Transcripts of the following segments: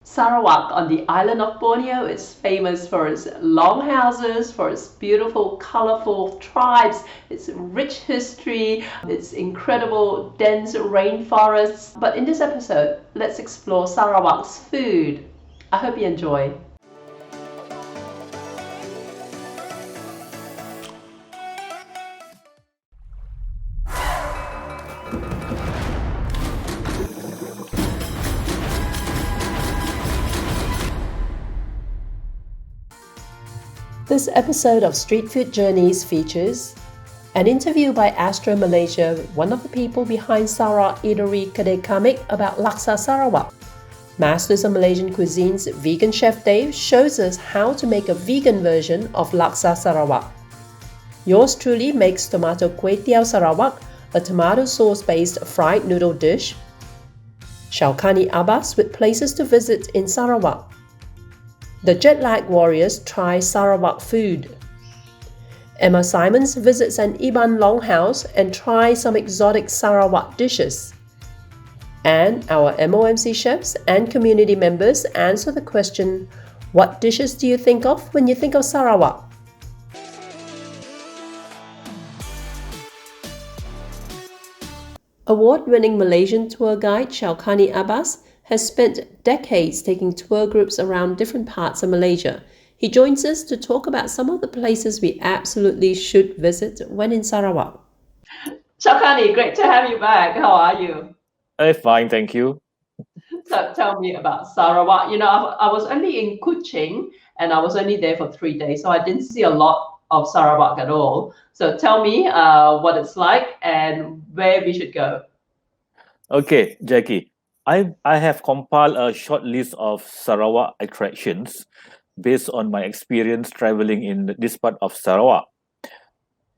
Sarawak on the island of Borneo is famous for its longhouses, for its beautiful, colorful tribes, its rich history, its incredible dense rainforests. But in this episode, let's explore Sarawak's food. I hope you enjoy. This episode of Street Food Journeys features an interview by Astra Malaysia, one of the people behind Sarawak eatery Kedai Kamik, about Laksa Sarawak. Masters of Malaysian Cuisine's vegan chef Dave shows us how to make a vegan version of Laksa Sarawak. Yours truly makes tomato kueh tiao Sarawak, a tomato sauce-based fried noodle dish. Shalkani Abbas with places to visit in Sarawak. The Jet Lag Warriors try Sarawak food. Emma Simons visits an Iban longhouse and tries some exotic Sarawak dishes. And our MOMC chefs and community members answer the question, what dishes do you think of when you think of Sarawak? Award-winning Malaysian tour guide Shalkani Abbas has spent decades taking tour groups around different parts of Malaysia. He joins us to talk about some of the places we absolutely should visit when in Sarawak. Shalkani, great to have you back. How are you? Fine, thank you. So tell me about Sarawak. You know, I was only in Kuching and I was only there for 3 days, so I didn't see a lot of Sarawak at all. So tell me what it's like and where we should go. Okay, Jackie. I have compiled a short list of Sarawak attractions based on my experience traveling in this part of Sarawak.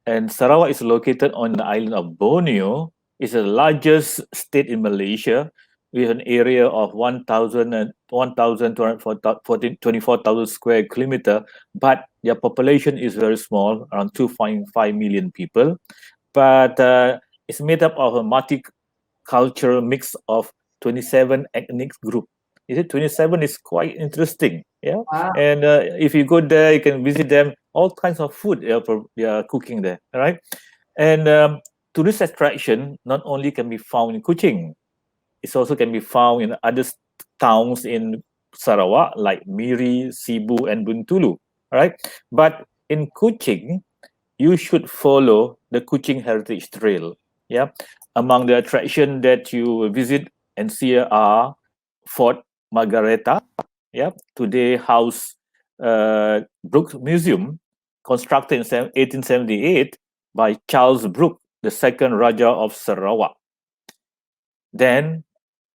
And Sarawak is located on the island of Borneo. It's the largest state in Malaysia with an area of 1,224,000 square kilometer, but their population is very small, around 2.5 million people. But it's made up of a multicultural mix of 27 ethnic group. Is it 27 is quite interesting. Yeah. Wow. And if you go there, you can visit them, all kinds of food they are cooking there. All right. And tourist attraction not only can be found in Kuching, it also can be found in other towns in Sarawak like Miri, Sibu, and Bintulu. All right. But in Kuching, you should follow the Kuching Heritage Trail. Yeah. Among the attraction that you visit and see are Fort Margareta, today house Brooke Museum, constructed in 1878 by Charles Brooke, the second Raja of Sarawak. Then,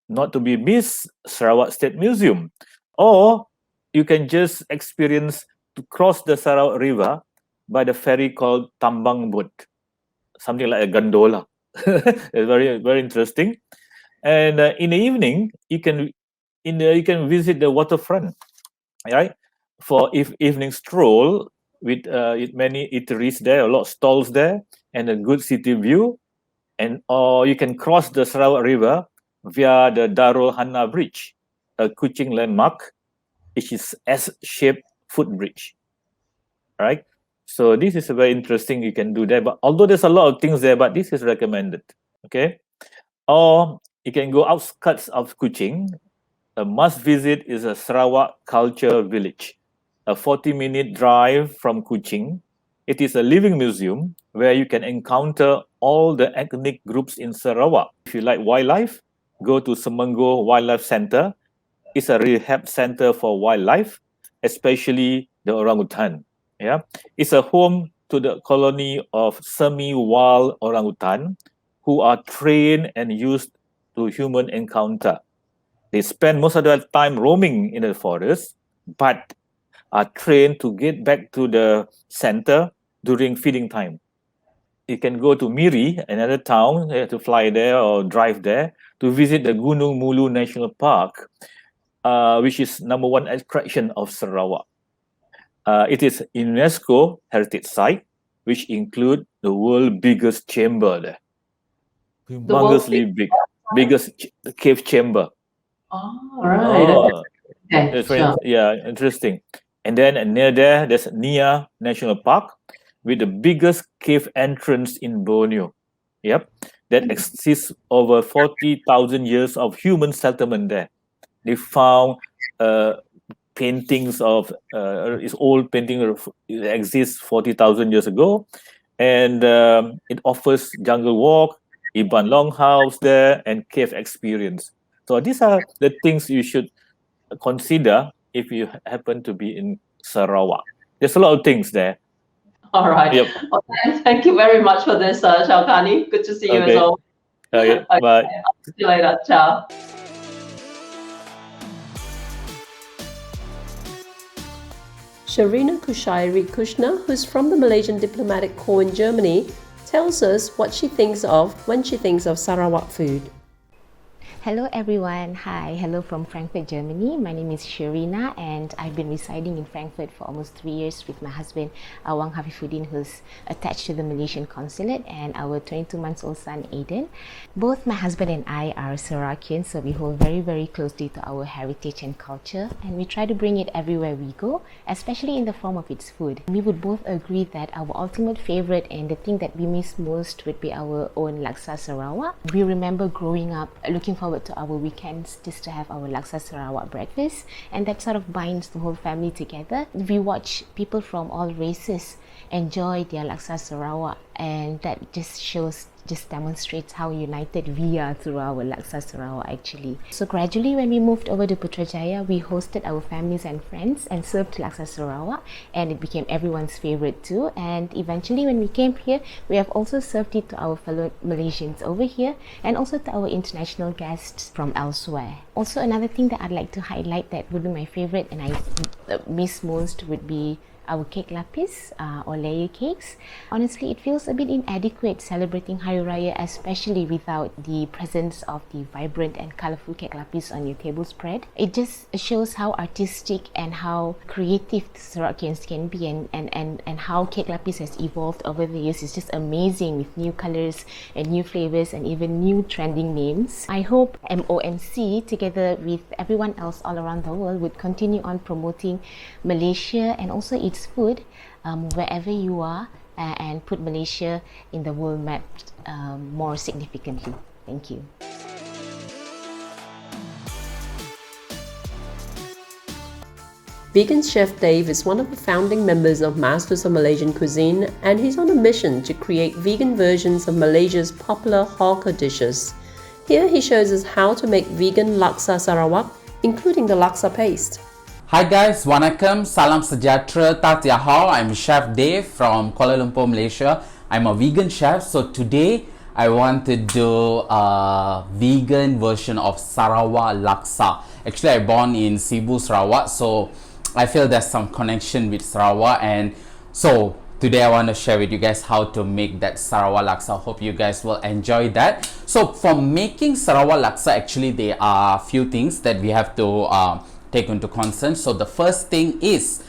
not to be missed, Sarawak State Museum. Or you can just experience to cross the Sarawak River by the ferry called Tambang Boat, something like a gondola. It's very, very interesting. And in the evening, you can visit the waterfront, right? For evening stroll with many eateries there, a lot of stalls there, and a good city view. And or you can cross the Sarawak River via the Darul Hana Bridge, a Kuching landmark, which is S-shaped footbridge, right? So this is very interesting. You can do that, but although there's a lot of things there, but this is recommended. Okay, or you can go outskirts of Kuching. A must visit is a Sarawak Culture Village, a 40-minute drive from Kuching. It is a living museum where you can encounter all the ethnic groups in Sarawak. If you like wildlife, go to Semengo Wildlife Center. It's a rehab center for wildlife, especially the orangutan. Yeah, it's a home to the colony of semi-wild orangutan who are trained and used to human encounter. They spend most of their time roaming in the forest, but are trained to get back to the center during feeding time. You can go to Miri, another town, you have to fly there or drive there to visit the Gunung Mulu National Park, which is number one attraction of Sarawak. It is UNESCO heritage site, which include the world's biggest chamber there. Humongously biggest cave chamber. Oh, right. Okay, That's very sure. interesting. And then near there, there's Nia National Park with the biggest cave entrance in Borneo. Yep, that exists over 40,000 years of human settlement there. They found uh, paintings of it's old painting it exists 40,000 years ago, and it offers jungle walk, Iban Longhouse there, and cave experience. So these are the things you should consider if you happen to be in Sarawak. There's a lot of things there. All right. Yep. Well, thank you very much for this, Shaukani. Good to see you as Okay. always. Okay. Okay, Bye. I'll see you later. Ciao. Sharina Kushairi Kushna, who's from the Malaysian Diplomatic Corps in Germany, tells us what she thinks of when she thinks of Sarawak food. Hello everyone, hi, hello from Frankfurt, Germany. My name is Sharina and I've been residing in Frankfurt for almost 3 years with my husband Awang Hafifuddin, who's attached to the Malaysian consulate, and our 22 months old son Aiden. Both my husband and I are Sarawakians, so we hold very closely to our heritage and culture, and we try to bring it everywhere we go, especially in the form of its food. We would both agree that our ultimate favorite and the thing that we miss most would be our own Laksa Sarawak. We remember growing up looking forward to our weekends just to have our Laksa Sarawak breakfast, and that sort of binds the whole family together. We watch people from all races enjoy their Laksa Sarawak, and that just demonstrates how united we are through our Laksa Sarawak actually. So gradually when we moved over to Putrajaya, we hosted our families and friends and served Laksa Sarawak, and it became everyone's favorite too. And eventually when we came here, we have also served it to our fellow Malaysians over here and also to our international guests from elsewhere. Also, another thing that I'd like to highlight that would be my favorite and I miss most would be our cake lapis or layer cakes. Honestly, it feels a bit inadequate celebrating Hari Raya, especially without the presence of the vibrant and colorful cake lapis on your table spread. It just shows how artistic and how creative the Sarawakians can be, and how cake lapis has evolved over the years. It's just amazing with new colors and new flavors and even new trending names. I hope MOMC, together with everyone else all around the world, would continue on promoting Malaysia and also its food wherever you are, and put Malaysia in the world map more significantly. Thank you. Vegan Chef Dave is one of the founding members of Masters of Malaysian Cuisine, and he's on a mission to create vegan versions of Malaysia's popular hawker dishes. Here he shows us how to make vegan Laksa Sarawak, including the laksa paste. Hi guys, Wanakkam, Salam Sejahtera, Tatiahau. I'm Chef Dave from Kuala Lumpur, Malaysia. I'm a vegan chef, so today I want to do a vegan version of Sarawak Laksa. Actually, I born in Sibu, Sarawak, so I feel there's some connection with Sarawak, and so today I want to share with you guys how to make that Sarawak Laksa. Hope you guys will enjoy that. So for making Sarawak Laksa, actually there are a few things that we have to take into concern. So the first thing is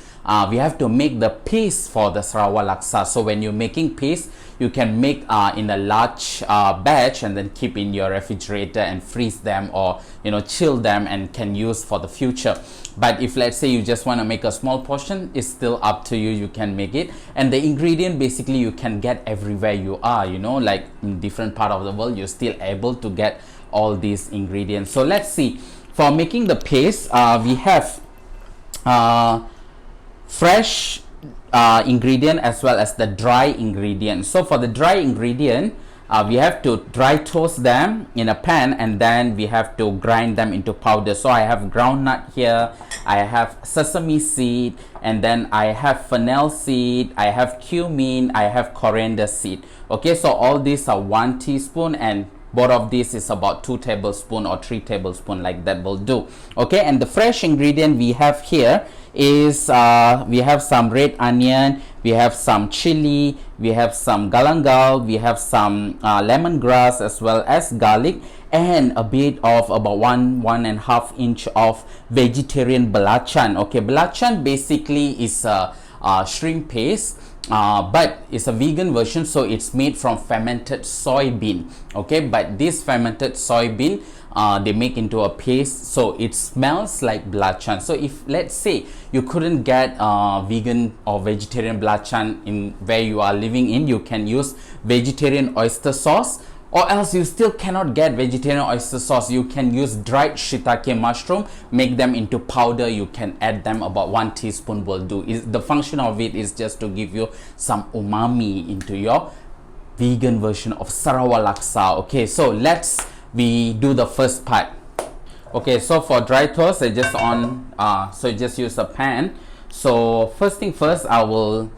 we have to make the paste for the Sarawak Laksa. So when you're making paste, you can make in a large batch and then keep in your refrigerator and freeze them, or chill them and can use for the future. But if let's say you just want to make a small portion, it's still up to you. You can make it, and the ingredient basically you can get everywhere you are, like in different part of the world, you're still able to get all these ingredients. So let's see. For making the paste, we have fresh ingredient as well as the dry ingredient. So for the dry ingredient, we have to dry toast them in a pan, and then we have to grind them into powder. So I have groundnut here, I have sesame seed, and then I have fennel seed, I have cumin, I have coriander seed. Okay, so all these are 1 teaspoon, and both of these is about 2 tablespoons or 3 tablespoons, like that will do. Okay, and the fresh ingredient we have here is we have some red onion, we have some chili, we have some galangal, we have some lemongrass as well as garlic, and a bit of about 1.5 inch of vegetarian belacan. Okay, belacan basically is a shrimp paste, but it's a vegan version, so it's made from fermented soybean. Okay, but this fermented soybean they make into a paste, so it smells like belacan. So if let's say you couldn't get vegan or vegetarian belacan in where you are living in, you can use vegetarian oyster sauce, or else you still cannot get vegetarian oyster sauce, you can use dried shiitake mushroom, make them into powder. You can add them, about 1 teaspoon will do. The function of it is just to give you some umami into your vegan version of Sarawak laksa. Okay, so we do the first part. Okay, so for dry toast, I just just use a pan. So first thing first, I will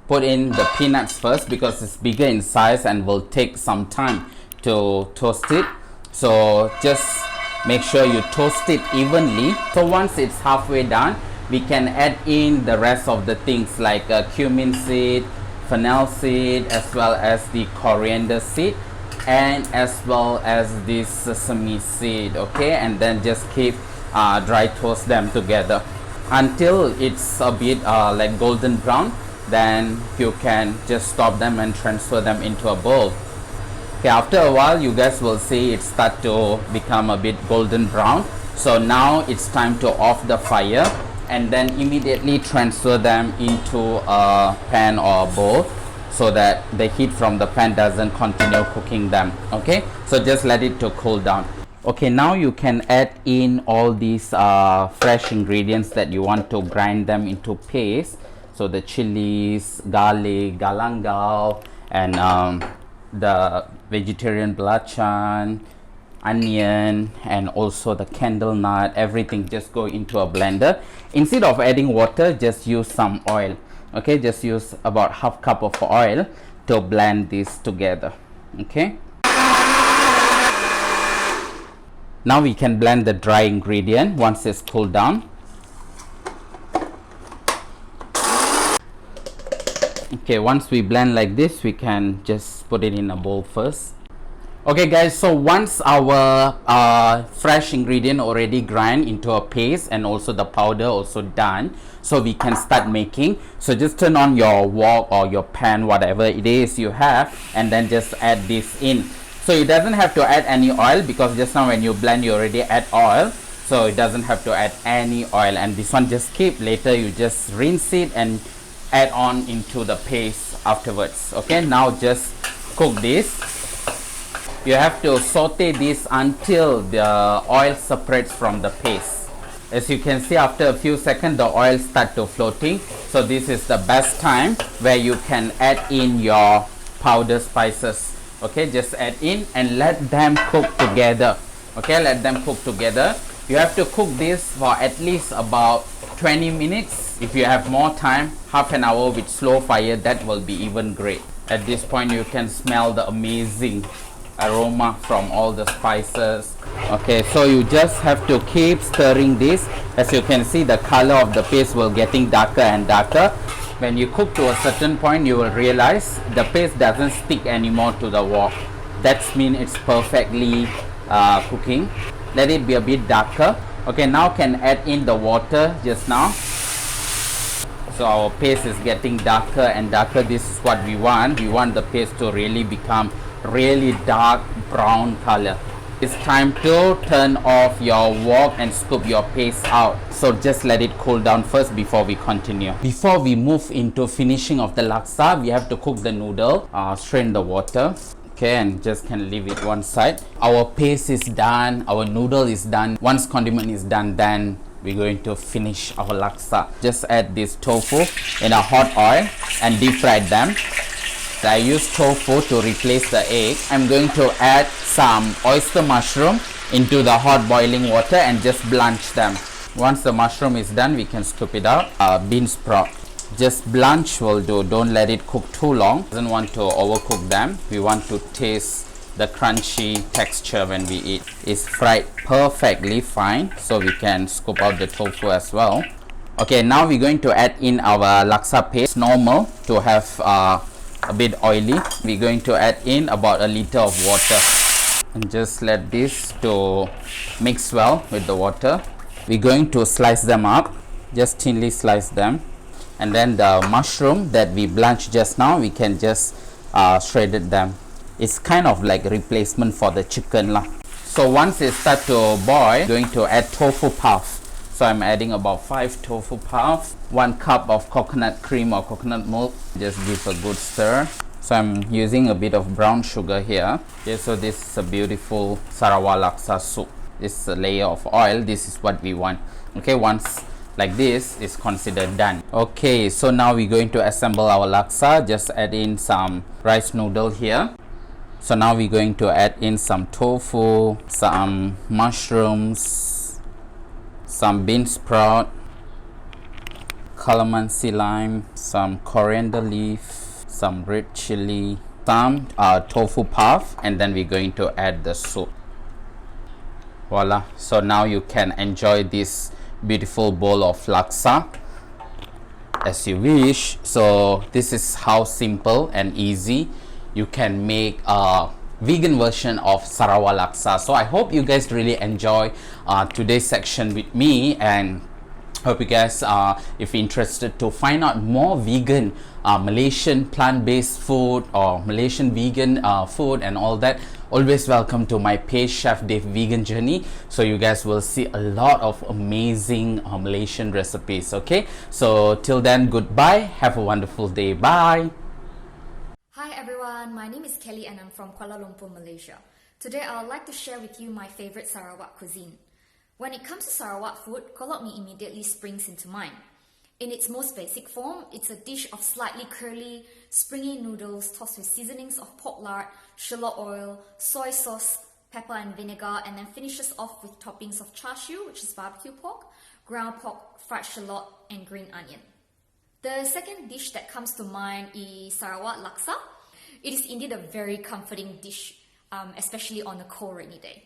put in the peanuts first because it's bigger in size and will take some time to toast it. So just make sure you toast it evenly. So once it's halfway done, we can add in the rest of the things like cumin seed, fennel seed, as well as the coriander seed, and as well as this sesame seed. Okay, and then just keep dry toast them together until it's a bit like golden brown. Then you can just stop them and transfer them into a bowl. Okay, after a while you guys will see it start to become a bit golden brown. So now it's time to off the fire and then immediately transfer them into a pan or a bowl so that the heat from the pan doesn't continue cooking them. Okay, so just let it to cool down. Okay, now you can add in all these fresh ingredients that you want to grind them into paste. So the chilies, garlic, galangal, and the vegetarian belacan, onion, and also the candle nut. Everything just go into a blender. Instead of adding water, just use some oil. Okay, just use about half cup of oil to blend this together. Okay, now we can blend the dry ingredient once it's cooled down. Okay, once we blend like this, we can just put it in a bowl first. Okay guys, so once our fresh ingredient already grind into a paste and also the powder also done, so we can start making. So just turn on your wok or your pan, whatever it is you have, and then just add this in. So it doesn't have to add any oil because just now when you blend you already add oil, so it doesn't have to add any oil. And this one just keep, later you just rinse it and add on into the paste afterwards. Okay, now just cook this. You have to saute this until the oil separates from the paste. As you can see, after a few seconds the oil start to floating. So this is the best time where you can add in your powder spices. Okay, just add in and let them cook together. Okay, let them cook together. You have to cook this for at least about 20 minutes. If you have more time, half an hour with slow fire, that will be even great. At this point you can smell the amazing aroma from all the spices. Okay, so you just have to keep stirring this. As you can see, the color of the paste will getting darker and darker. When you cook to a certain point, you will realize the paste doesn't stick anymore to the wok. That means it's perfectly cooking. Let it be a bit darker. Okay, now can add in the water just now. So our paste is getting darker and darker. This is what we want. We want the paste to really become really dark brown color. It's time to turn off your wok and scoop your paste out. So just let it cool down first before we continue. Before we move into finishing of the laksa, we have to cook the noodle. Strain the water. Okay, and just can leave it one side. Our paste is done. Our noodle is done. Once condiment is done, then we're going to finish our laksa. Just add this tofu in a hot oil and deep fry them. So I use tofu to replace the egg. I'm going to add some oyster mushroom into the hot boiling water and just blanch them. Once the mushroom is done, we can scoop it out. Bean sprout. Just blanch will do. Don't let it cook too long. Doesn't want to overcook them. We want to taste the crunchy texture when we eat. It's fried perfectly fine, so we can scoop out the tofu as well. Okay, now we're going to add in our laksa paste. Normal to have a bit oily. We're going to add in about 1 liter of water and just let this to mix well with the water. We're going to slice them up, just thinly slice them, and then the mushroom that we blanched just now, we can just shredded them. It's kind of like a replacement for the chicken lah. So once it starts to boil, I'm going to add tofu puff. So I'm adding about 5 tofu puff, 1 cup of coconut cream or coconut milk. Just give a good stir. So I'm using a bit of brown sugar here. Okay, so this is a beautiful Sarawak laksa soup. This is a layer of oil. This is what we want. Okay, once like this is considered done. Okay, so now we're going to assemble our laksa. Just add in some rice noodle here. So now we're going to add in some tofu, some mushrooms, some bean sprout, calamansi lime, some coriander leaf, some red chili, some tofu puff, and then we're going to add the soup. Voila. So now you can enjoy this beautiful bowl of laksa as you wish. So this is how simple and easy you can make a vegan version of Sarawak laksa. So I hope you guys really enjoy today's section with me, and hope you guys if you're interested to find out more vegan Malaysian plant-based food or Malaysian vegan food and all that, always welcome to my page, Chef Dave Vegan Journey. So you guys will see a lot of amazing Malaysian recipes. Okay, so till then, goodbye, have a wonderful day, bye. Hi everyone, my name is Kelly and I'm from Kuala Lumpur, Malaysia. Today I would like to share with you my favorite Sarawak cuisine. When it comes to Sarawak food, kolok mee immediately springs into mind. In its most basic form, it's a dish of slightly curly, springy noodles tossed with seasonings of pork lard, shallot oil, soy sauce, pepper and vinegar, and then finishes off with toppings of char siu, which is barbecue pork, ground pork, fried shallot, and green onion. The second dish that comes to mind is Sarawak laksa. It is indeed a very comforting dish, especially on a cold rainy day.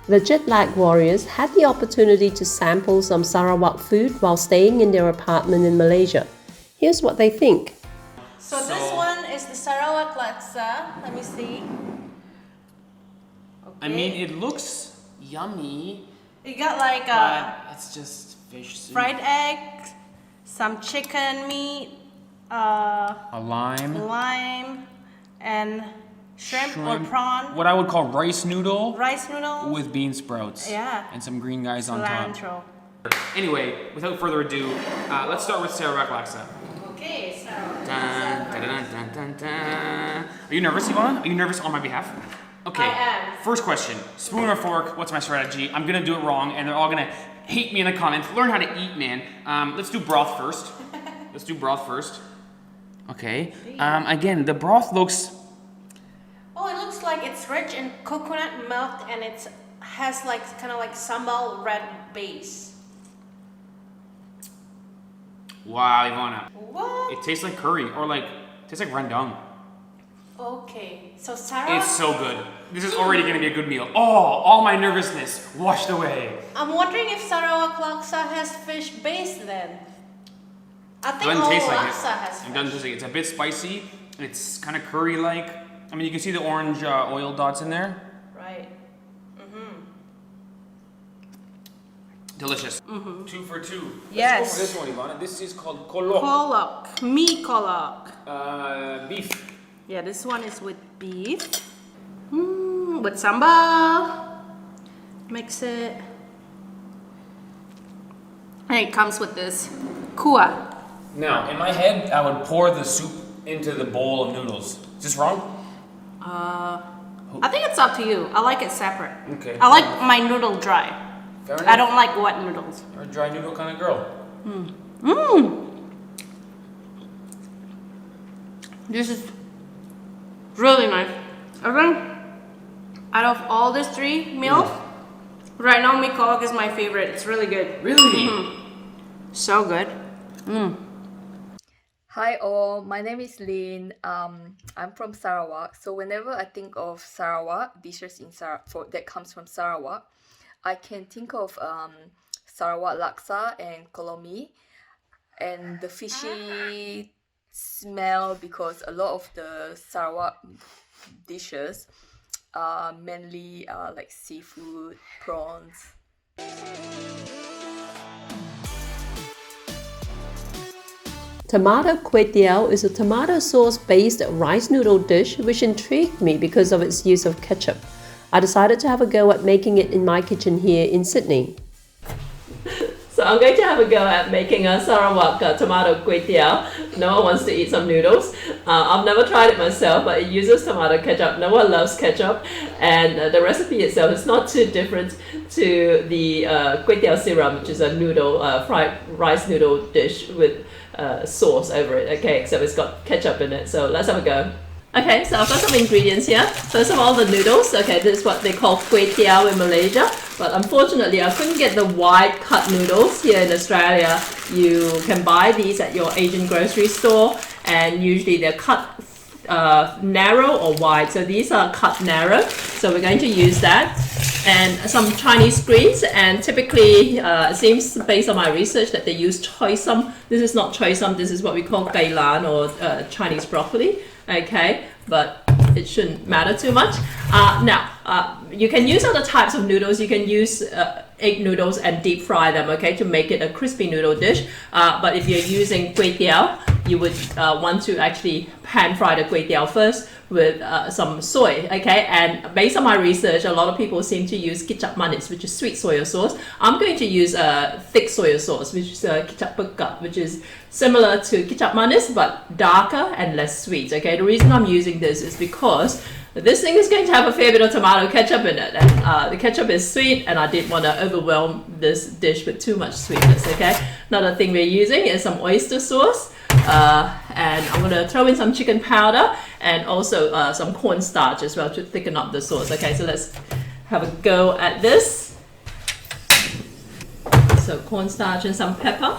The jet lag warriors had the opportunity to sample some Sarawak food while staying in their apartment in Malaysia. Here's what they think. So this one is the Sarawak laksa. Let me see. I mean, it looks yummy, You got like but it's just fish soup. fried egg, some chicken meat, A lime. lime, and shrimp or prawn, What I would call rice noodle rice noodles, with bean sprouts. Yeah. And some green guys on top. cilantro. Anyway, without further ado, let's start with Sarawak laksa. Okay, so Dun, dun, dun, dun, dun, dun. Are you nervous, Yvonne? Are you nervous on my behalf? Okay. I am. First question: spoon or fork? What's my strategy? I'm gonna do it wrong, and they're all gonna hate me in the comments. Learn how to eat, man. Let's do broth first. Let's do broth first. Okay. Again, the broth looks. oh, it looks like it's rich in coconut milk and it has like kind of like sambal red base. Wow, Ivana. What? It tastes like curry, or like tastes like rendang. Okay, so Sarawak. It's so good. This is already gonna be a good meal. Oh, all my nervousness washed away. I'm wondering if Sarawak laksa has fish base then. I It think doesn't all taste like laksa it. has It fish. doesn't taste like it. It's a bit spicy. It's kind of curry-like. I mean, you can see the orange oil dots in there. Right. Delicious. 2 for 2. Yes. Let's go for this one, Ivana. This is called kolok. Kolok, mee kolok. Beef. Yeah, this one is with beef. With sambal. Mix it. And it comes with this kuah. Now, in my head, I would pour the soup into the bowl of noodles. Is this wrong? I think it's up to you. I like it separate. Okay. I like my noodle dry. Fair enough. I don't like wet noodles. You're a dry noodle kind of girl. This is really nice. I think out of all these 3 meals, right now mee kolok is my favorite. It's really good. Really? So good. Hi all, my name is Lynn. I'm from Sarawak. So whenever I think of Sarawak dishes in that comes from Sarawak, I can think of Sarawak laksa and kolok mee, and the fishy smell, because a lot of the Sarawak dishes are mainly like seafood, prawns. Tomato kway teow is a tomato sauce-based rice noodle dish which intrigued me because of its use of ketchup. I decided to have a go at making it in my kitchen here in Sydney. So I'm going to have a go at making a Sarawak tomato kway teow. Noah wants to eat some noodles. I've never tried it myself, but it uses tomato ketchup. Noah loves ketchup, and the recipe itself is not too different to the kway teow siram, which is a noodle, fried rice noodle dish with sauce over it. Okay, except it's got ketchup in it. So let's have a go. Okay, so I've got some ingredients here. First of all, the noodles. Okay, this is what they call kway teow in Malaysia. But unfortunately, I couldn't get the wide cut noodles here in Australia. You can buy these at your Asian grocery store, and usually they're cut narrow or wide. So these are cut narrow. So we're going to use that. And some Chinese greens, and typically it seems based on my research that they use choy sum. This is not choy sum, this is what we call kai lan, or Chinese broccoli. Okay, but it shouldn't matter too much. Now, you can use other types of noodles. You can use egg noodles and deep fry them, okay, to make it a crispy noodle dish. But if you're using kway teow, you would want to actually pan fry the kway teow first with some soy, okay? And based on my research, a lot of people seem to use kicap manis, which is sweet soy sauce. I'm going to use thick soy sauce, which is kicap pekat, which is similar to kicap manis but darker and less sweet, okay? The reason I'm using this is because this thing is going to have a fair bit of tomato ketchup in it, and the ketchup is sweet, and I didn't want to overwhelm this dish with too much sweetness, okay? Another thing we're using is some oyster sauce, and I'm going to throw in some chicken powder and also some cornstarch as well to thicken up the sauce. Okay, so let's have a go at this. So cornstarch and some pepper.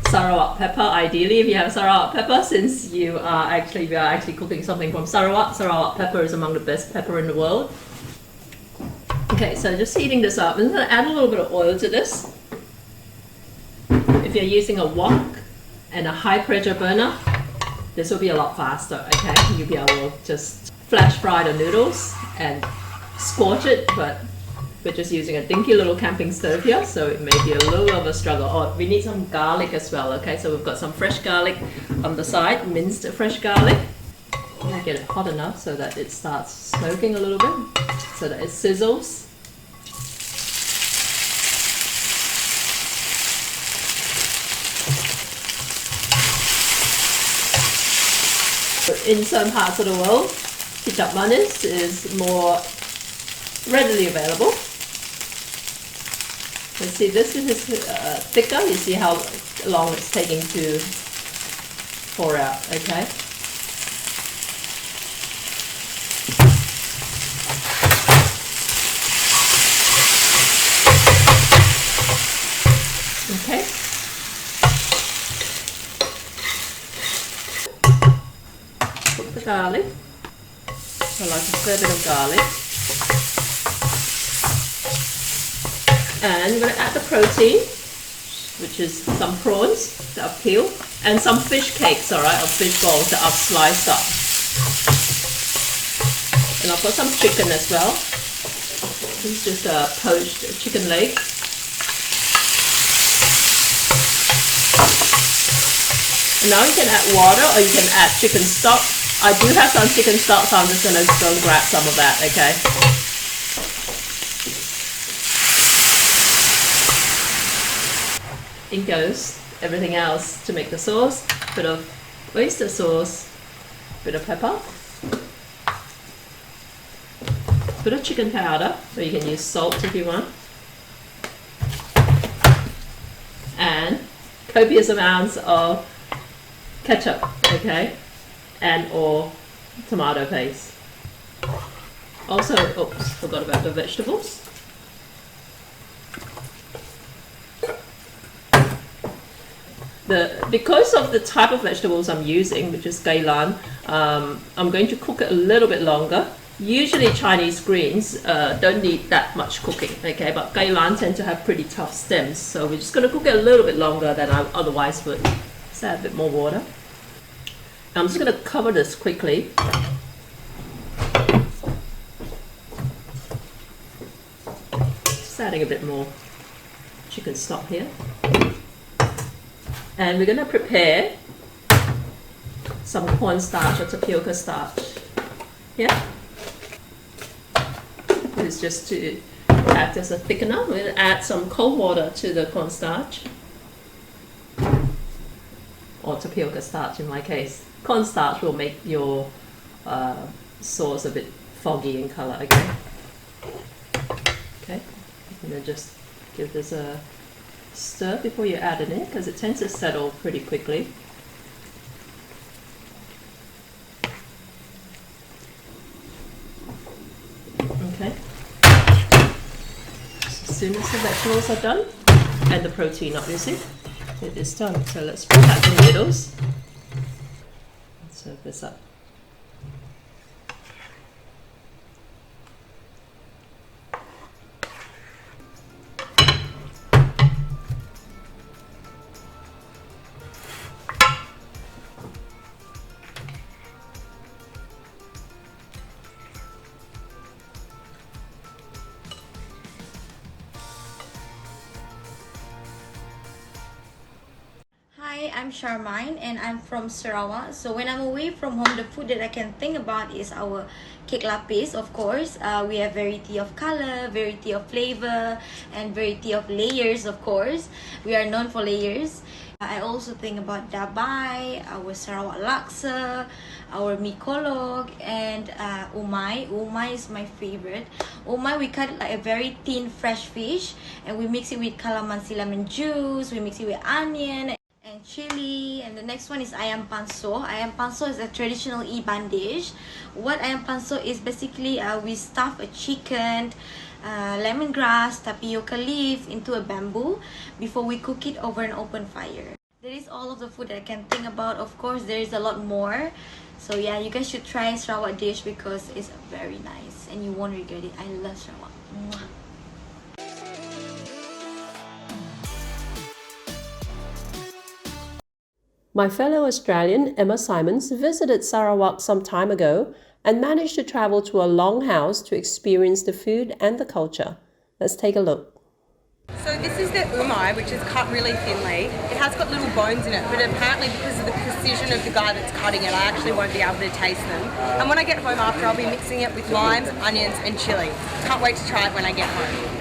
Sarawak pepper, ideally, if you have Sarawak pepper, since we are actually cooking something from Sarawak. Sarawak pepper is among the best pepper in the world. Okay, so just heating this up. I'm going to add a little bit of oil to this. If you're using a wok and a high pressure burner, this will be a lot faster, okay? You'll be able to just flash fry the noodles and scorch it, but we're just using a dinky little camping stove here, so it may be a little of a struggle. Oh, we need some garlic as well, okay? So we've got some fresh garlic on the side, minced fresh garlic. Get it hot enough so that it starts smoking a little bit, so that it sizzles. In some parts of the world, kicap manis is more readily available. Let's see, this is thicker. You see how long it's taking to pour out, okay? Okay. Cook the garlic. I like a fair bit of garlic. And we're going to add the protein, which is some prawns that I've peeled, and some fish cakes, alright, or fish balls that I've sliced up. And I've got some chicken as well. This is just a poached chicken leg. And now you can add water, or you can add chicken stock. I do have some chicken stock, so I'm just going to go grab some of that, okay? In goes everything else to make the sauce. Bit of oyster sauce, bit of pepper, bit of chicken powder, or you can use salt if you want, and copious amounts of ketchup, okay, and or tomato paste. Also, oops, forgot about the vegetables. Because of the type of vegetables I'm using, which is kai lan, I'm going to cook it a little bit longer. Usually Chinese greens don't need that much cooking, okay, but kai lan tend to have pretty tough stems, so we're just going to cook it a little bit longer than I otherwise would. Let's add a bit more water. I'm just going to cover this quickly. Just adding a bit more chicken stock here. And we're going to prepare some cornstarch or tapioca starch. Yeah? It's just to act as a thickener. We'll add some cold water to the cornstarch. Or tapioca starch in my case. Cornstarch will make your sauce a bit foggy in color again. Okay, and then just give this a stir before you add it in because it tends to settle pretty quickly. Okay. As soon as the vegetables are done and the protein obviously, it is done. So let's put out the noodles and serve this up. Hi, I'm Charmaine and I'm from Sarawak. So when I'm away from home, the food that I can think about is our cake lapis, of course. We have variety of color, variety of flavor, and variety of layers, of course. We are known for layers. I also think about dabai, our Sarawak laksa, our mi kolok, and umai. Umai is my favorite. Umai, we cut it like a very thin fresh fish and we mix it with calamansi lemon juice, we mix it with onion and chili. And the next one is ayam panso. Ayam panso is a traditional Iban dish. What ayam panso is basically we stuff a chicken, lemongrass, tapioca leaf into a bamboo before we cook it over an open fire. That is all of the food that I can think about. Of course, there is a lot more. So yeah, you guys should try Sarawak dish because it's very nice and you won't regret it. I love Sarawak. Mwah. My fellow Australian, Emma Simons, visited Sarawak some time ago and managed to travel to a longhouse to experience the food and the culture. Let's take a look. So this is the umai, which is cut really thinly. It has got little bones in it, but apparently because of the precision of the guy that's cutting it, I actually won't be able to taste them. And when I get home after, I'll be mixing it with limes, onions and chilli. Can't wait to try it when I get home.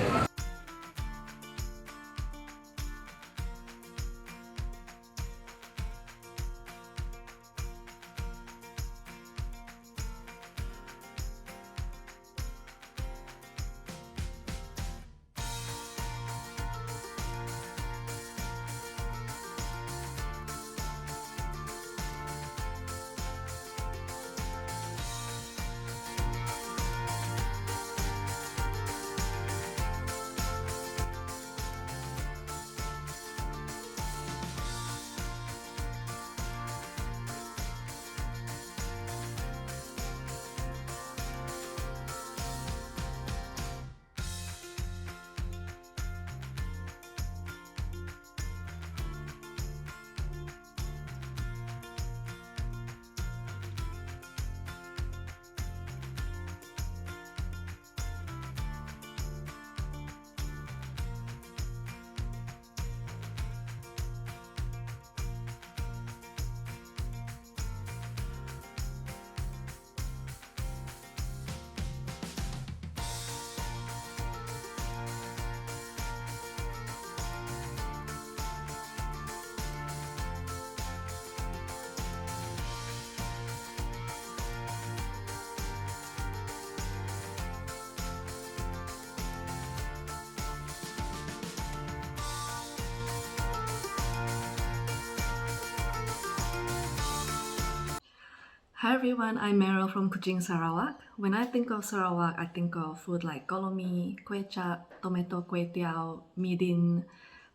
Hi everyone, I'm Meryl from Kuching, Sarawak. When I think of Sarawak, I think of food like kolomi, kueh chap, tomato kueh tiao, midin,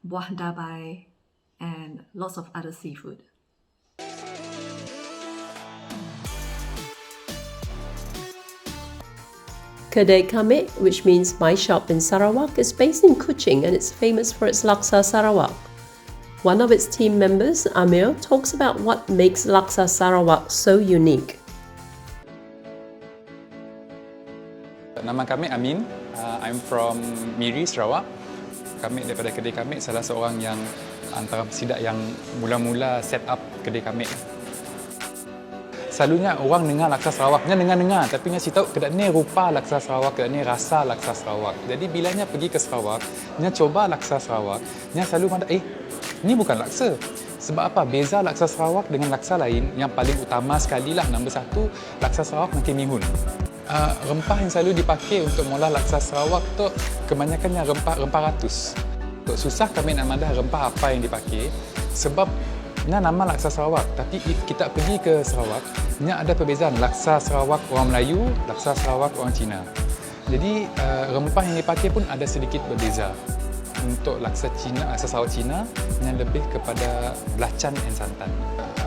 buah dabai, and lots of other seafood. Kedai Kami, which means my shop in Sarawak, is based in Kuching and it's famous for its Laksa Sarawak. One of its team members, Amir, talks about what makes Laksa Sarawak so unique. Nama kami Amin. I'm from Miri, Sarawak. Kami daripada Kedai Kami, salah seorang yang antara pesidak yang mula-mula set up Kedai Kami. selalunya orang dengar laksa Sarawak, nya dengar tapi nya si tahu kedai ni rupa laksa Sarawak, kedai ni rasa laksa Sarawak. Jadi bila nya pergi ke Sarawak, nya coba laksa Sarawak, nya selalu ada ni bukan laksa. Sebab apa? Beza laksa Sarawak dengan laksa lain yang paling utama sekali lah, nombor satu, laksa Sarawak makin mihun. Rempah yang selalu dipakai untuk mengolah laksa Sarawak tu kebanyakannya rempah ratus. Susah kami nak mandah rempah apa yang dipakai sebab nama laksa Sarawak, tapi if kita pergi ke Sarawak, ada perbezaan laksa Sarawak orang Melayu, laksa Sarawak orang Cina. Jadi rempah yang dipakai pun ada sedikit berbeza. Untuk laksa Cina, laksa Sarawak Cina yang lebih kepada belacan dan santan.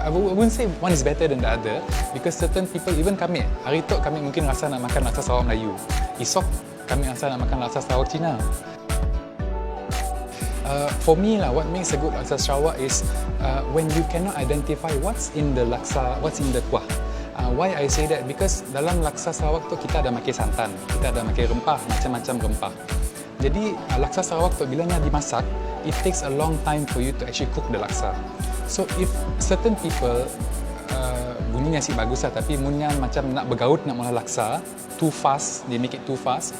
I wouldn't say one is better than the other because certain people, even kami, hari tu kami mungkin rasa nak makan laksa Sarawak Melayu. Esok kami rasa nak makan laksa Sarawak Cina. For me lah, what makes a good laksa Sarawak is when you cannot identify what's in the laksa, what's in the kuah. Why I say that? Because dalam laksa Sarawak tu kita ada makan santan, kita ada makan rempah, macam-macam rempah. Jadi laksa Sarawak tu bila nya dimasak, it takes a long time for you to actually cook the laksa. So if certain people bunyinya sih bagus lah, tapi munnya macam nak bergaut nak malah laksa too fast, they make it too fast,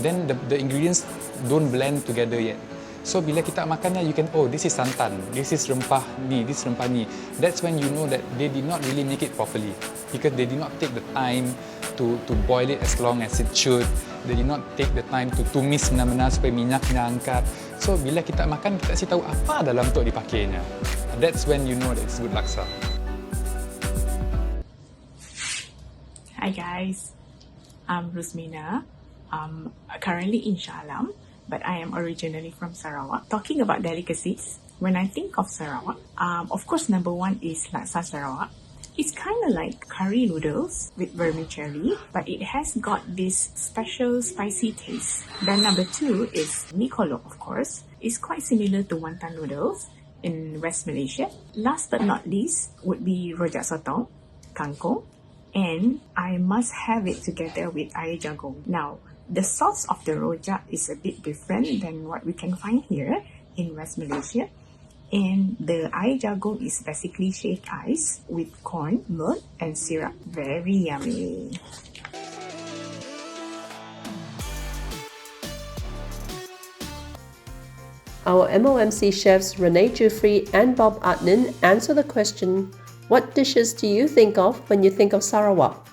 then the ingredients don't blend together yet. So bila kita makannya, you can, oh, this is santan, this is rempah ni, this rempah ni. That's when you know that they did not really make it properly because they did not take the time to boil it as long as it should. They did not take the time to tumis benar-benar supaya minyaknya angkat. So bila kita makan, kita kasi tahu apa dalam tu dipakainya. That's when you know that it's good laksa. Hi guys, I'm Rusmina. I'm currently in Shah Alam, but I am originally from Sarawak. Talking about delicacies, when I think of Sarawak, of course number one is laksa Sarawak. It's kind of like curry noodles with vermicelli, but it has got this special spicy taste. Then number two is mi kolok, of course. It's quite similar to wonton noodles in West Malaysia. Last but not least would be rojak sotong, kangkong, and I must have it together with air jagung. Now, the sauce of the rojak is a bit different than what we can find here in West Malaysia. And the air jagung is basically shaved ice with corn, milk and syrup. Very yummy. Our MOMC chefs Renee Jeffrey and Bob Adnan answer the question, what dishes do you think of when you think of Sarawak?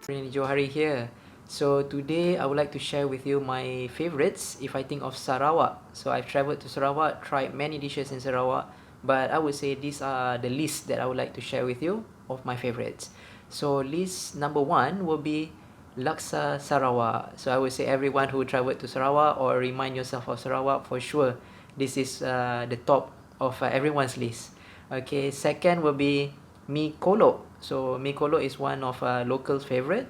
Rini Johari here. So today I would like to share with you my favorites if I think of Sarawak. So I've traveled to Sarawak, tried many dishes in Sarawak, but I would say these are the list that I would like to share with you of my favorites. So list number one will be Laksa Sarawak. So I would say everyone who traveled to Sarawak or remind yourself of Sarawak, for sure this is the top of everyone's list. Okay, second will be Mi Kolok. So Mi Kolok is one of local favorite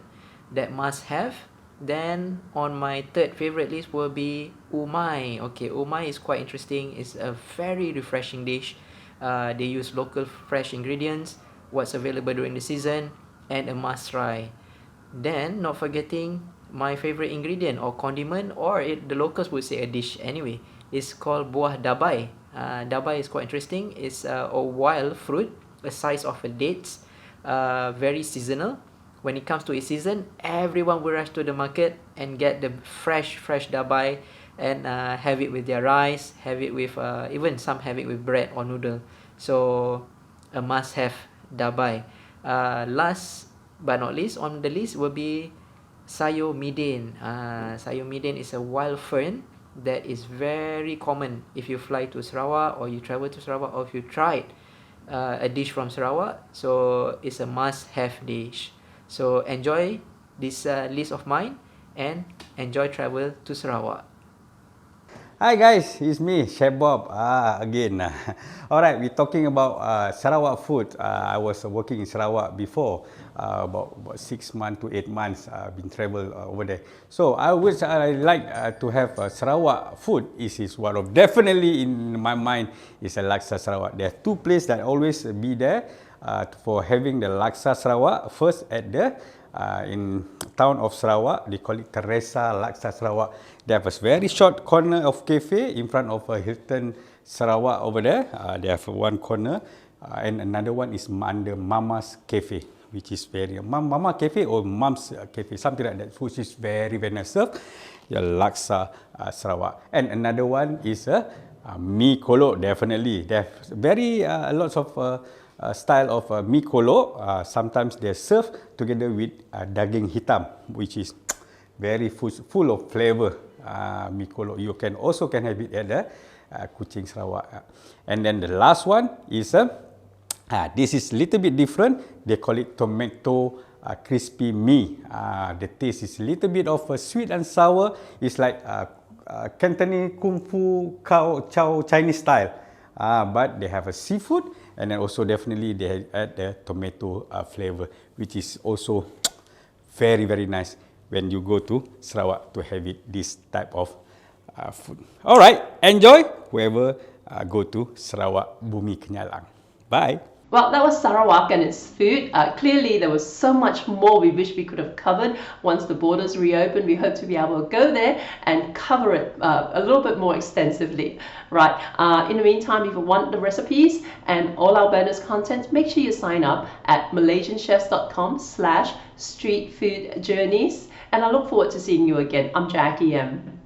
that must have. Then on my third favorite list will be Umai. Okay, Umai is quite interesting. It's a very refreshing dish. They use local fresh ingredients, what's available during the season, and a must try. Then not forgetting my favorite ingredient or condiment, or the locals would say a dish anyway. It's called buah dabai. Dabai is quite interesting. It's a wild fruit, the size of a dates, very seasonal. When it comes to its season, everyone will rush to the market and get the fresh dabai and have it with their rice, have it with, even some have it with bread or noodle. So a must-have dabai. Last but not least on the list will be sayur midin. Sayur midin is a wild fern that is very common if you fly to Sarawak or you travel to Sarawak or if you tried a dish from Sarawak. So it's a must-have dish. So enjoy this list of mine and enjoy travel to Sarawak. Hi guys, it's me, Chef Bob again. Alright, we're talking about Sarawak food. I was working in Sarawak before, about 6 months to 8 months. I've been travel over there. So I like to have Sarawak food. Is one of, definitely in my mind is a Laksa Sarawak. There are two places that always be there for having the Laksa Sarawak. First at the in town of Sarawak, they call it Teresa Laksa Sarawak. They have a very short corner of cafe in front of Hilton Sarawak over there. They have one corner and another one is under Mama's Cafe. which is very Mama Cafe or Mom's Cafe, something like that. Food is very nice served. Your laksa Sarawak. And another one is mi kolok. Definitely, they have very lots of style of mi kolok. Sometimes they serve together with daging hitam, which is very full of flavor. Mi kolok. You can also have it at the Kuching Sarawak. And then the last one is this is little bit different. They call it tomato crispy mee. The taste is a little bit of sweet and sour. It's like Cantonese Kung Fu Chow Chinese style. But they have a seafood, and then also definitely they add the tomato flavor, which is also very nice when you go to Sarawak to have it, this type of food. Alright, enjoy whoever go to Sarawak Bumi Kenyalang. Bye. Well, that was Sarawak and its food. Clearly, there was so much more we wish we could have covered. Once the borders reopen, we hope to be able to go there and cover it a little bit more extensively. Right. In the meantime, if you want the recipes and all our bonus content, make sure you sign up at malaysianchefs.com/streetfoodjourneys. And I look forward to seeing you again. I'm Jackie M.